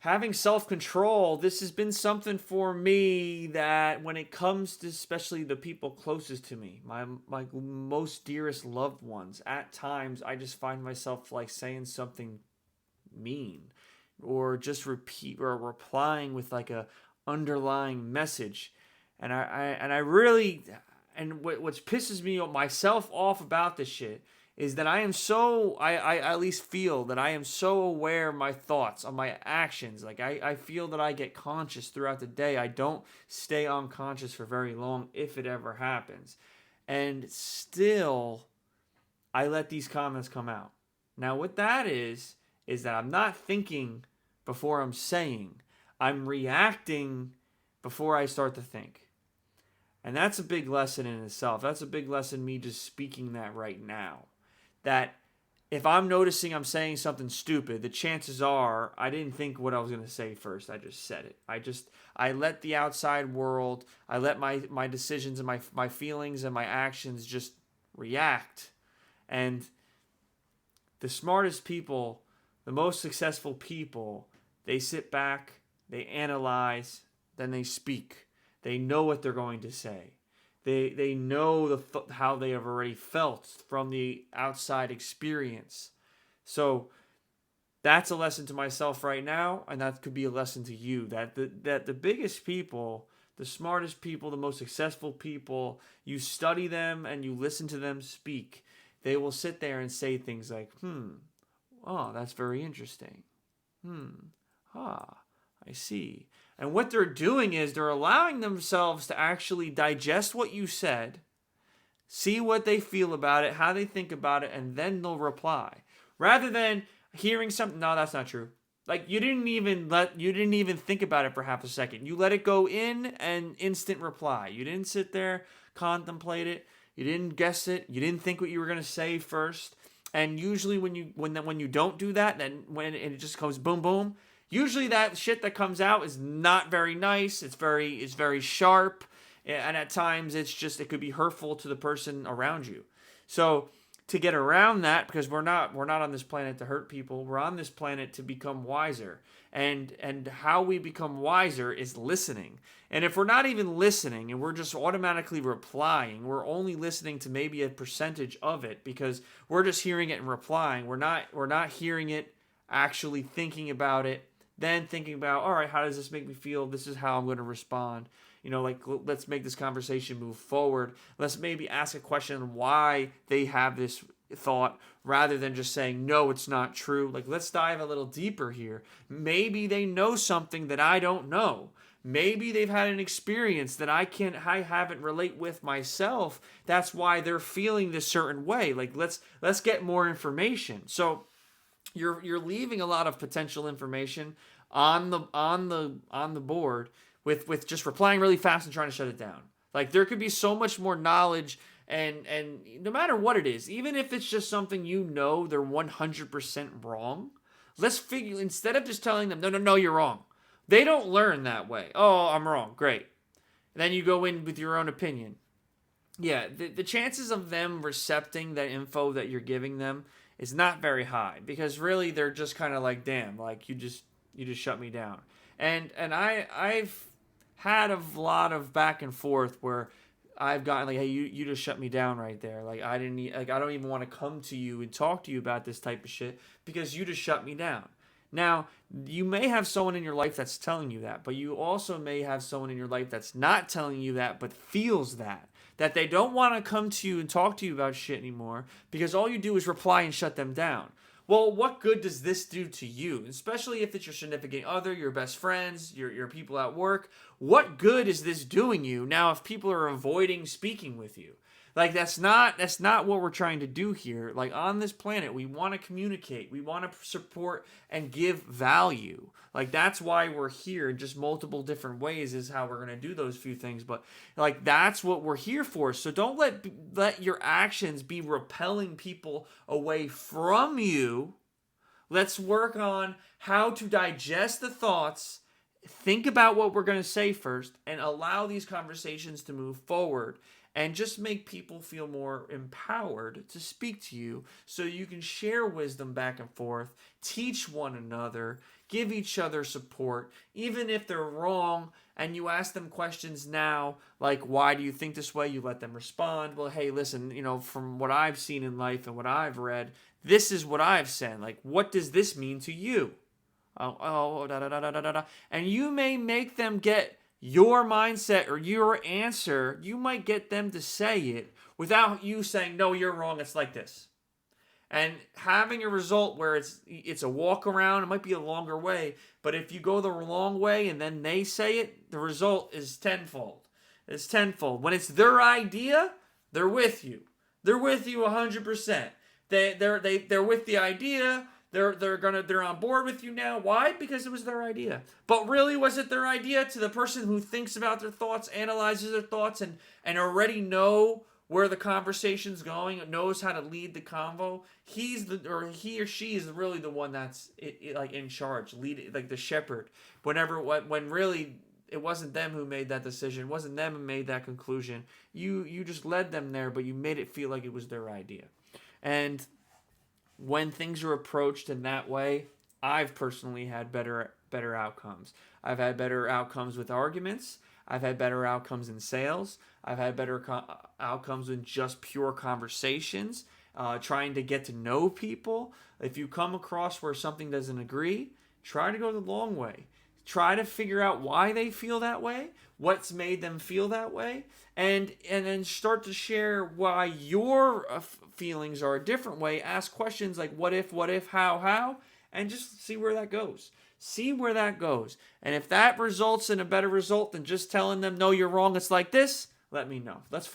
having self-control, this has been something for me that when it comes to especially the people closest to me, my most dearest loved ones, at times I just find myself like saying something mean or just repeat or replying with like a underlying message. And I really, and what pisses me myself off about this shit is that I at least feel that I am so aware of my thoughts, of my actions. Like I feel that I get conscious throughout the day. I don't stay unconscious for very long if it ever happens. And still I let these comments come out. Now what that is that I'm not thinking before I'm saying. I'm reacting before I start to think. And that's a big lesson in itself. That's a big lesson, me just speaking that right now. That if I'm noticing I'm saying something stupid, the chances are I didn't think what I was going to say first. I just said it. I let the outside world, I let my decisions and my feelings and my actions just react. And the smartest people, the most successful people, they sit back, they analyze, then they speak. They know what they're going to say. They know how they have already felt from the outside experience. So that's a lesson to myself right now, and that could be a lesson to you. That the biggest people, the smartest people, the most successful people, you study them and you listen to them speak. They will sit there and say things like, oh, that's very interesting. Ah, I see. And what they're doing is they're allowing themselves to actually digest what you said, see what they feel about it, how they think about it, and then they'll reply. Rather than hearing something, no, that's not true. Like you didn't even think about it for half a second. You let it go in and instant reply. You didn't sit there, contemplate it. You didn't guess it. You didn't think what you were gonna say first. And usually when you don't do that, then when it just goes boom boom, usually that shit that comes out is not very nice. It's very sharp, and at times it could be hurtful to the person around you. So to get around that, because we're not on this planet to hurt people, we're on this planet to become wiser. And how we become wiser is listening. And if we're not even listening and we're just automatically replying, we're only listening to maybe a percentage of it because we're just hearing it and replying. We're not hearing it, actually thinking about it, then thinking about, all right, how does this make me feel? This is how I'm going to respond. Like let's make this conversation move forward. Let's maybe ask a question why they have this thought rather than just saying, no, it's not true. Like, let's dive a little deeper here. Maybe they know something that I don't know. Maybe they've had an experience that I haven't relate with myself. That's why they're feeling this certain way. Like, let's get more information. So you're leaving a lot of potential information on the board with just replying really fast and trying to shut it down. Like there could be so much more knowledge and no matter what it is, even if it's just something they're 100% wrong, let's figure instead of just telling them no you're wrong. They don't learn that way. Oh, I'm wrong. Great. And then you go in with your own opinion. Yeah, the chances of them recepting that info that you're giving them is not very high because really they're just kind of like, damn, like you just shut me down. And I've had a lot of back and forth where I've gotten like, hey, you just shut me down right there. Like I don't even want to come to you and talk to you about this type of shit because you just shut me down. Now, you may have someone in your life that's telling you that, but you also may have someone in your life that's not telling you that but feels that they don't want to come to you and talk to you about shit anymore because all you do is reply and shut them down. Well, what good does this do to you? Especially if it's your significant other, your best friends, your people at work. What good is this doing you now if people are avoiding speaking with you? Like that's not what we're trying to do here. Like on this planet, we want to communicate. We want to support and give value. Like that's why we're here in just multiple different ways is how we're going to do those few things, but like that's what we're here for. So don't let your actions be repelling people away from you. Let's work on how to digest the thoughts, think about what we're going to say first, and allow these conversations to move forward. and just make people feel more empowered to speak to you so you can share wisdom back and forth, teach one another, give each other support, even if they're wrong. And you ask them questions now, like, why do you think this way? You let them respond. Well, hey, listen, from what I've seen in life and what I've read, this is what I've said. Like, what does this mean to you? Da da da da da da. And you may make them get your mindset or your answer. You might get them to say it without you saying, no, you're wrong, it's like this. And having a result where it's a walk around, it might be a longer way, but if you go the long way and then they say it, the result is tenfold. It's tenfold. When it's their idea, they're with you. They're with you 100%. They're with the idea. They're on board with you now. Why? Because it was their idea. But really, was it their idea? To the person who thinks about their thoughts, analyzes their thoughts, and already know where the conversation's going, knows how to lead the convo, he or she is really the one that's like in charge, lead, like the shepherd. When really it wasn't them who made that decision, it wasn't them who made that conclusion. You just led them there, but you made it feel like it was their idea. And when things are approached in that way, I've personally had better outcomes. I've had better outcomes with arguments. I've had better outcomes in sales. I've had better outcomes in just pure conversations, trying to get to know people. If you come across where something doesn't agree, try to go the long way. Try to figure out why they feel that way, what's made them feel that way, and then start to share why your feelings are a different way. Ask questions like what if, how, and just see where that goes. See where that goes. And if that results in a better result than just telling them, no, you're wrong, it's like this, let me know. Let's